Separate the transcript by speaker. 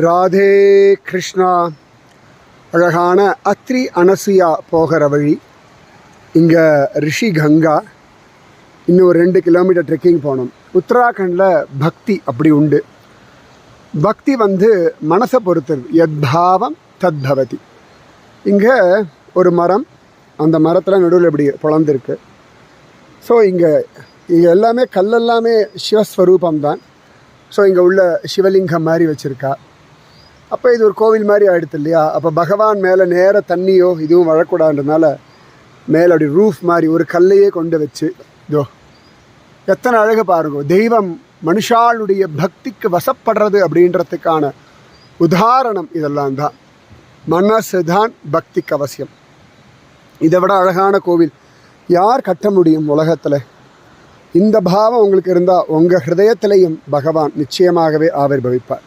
Speaker 1: ராதே கிருஷ்ணா. அழகான அத்ரி அனசுயா போகிற வழி. இங்கே ரிஷி கங்கா. இன்னும் ஒரு 2 கிலோமீட்டர் ட்ரெக்கிங் போகணும். உத்தராகண்டில் பக்தி அப்படி உண்டு. பக்தி மனசை பொறுத்தது. யத்பாவம் தத்பவதி. இங்கே ஒரு மரம், அந்த மரத்தில் நடுவில் இப்படி பொழந்திருக்கு. ஸோ இங்கே எல்லாமே கல்லெல்லாமே சிவஸ்வரூபம்தான். ஸோ இங்கே உள்ள சிவலிங்கம் மாதிரி வச்சுருக்கா. அப்போ இது ஒரு கோவில் மாதிரி ஆகிடுது இல்லையா? அப்போ பகவான் மேலே நேர தண்ணியோ இதுவும் வழக்கூடாதுன்றதுனால மேலே அப்படி ரூஃப் மாதிரி ஒரு கல்லையே கொண்டு வச்சு இதோ எத்தனை அழகு பாருங்க. தெய்வம் மனுஷாளுடைய பக்திக்கு வசப்படுறது அப்படின்றதுக்கான உதாரணம் இதெல்லாம் தான். மனசு தான் பக்திக்கு அவசியம். இதை விட அழகான கோவில் யார் கட்ட முடியும் உலகத்தில்? இந்த பாவம் உங்களுக்கு இருந்தால் உங்கள் ஹிருதயத்திலையும் பகவான் நிச்சயமாகவே ஆவிர்பவிப்பார்.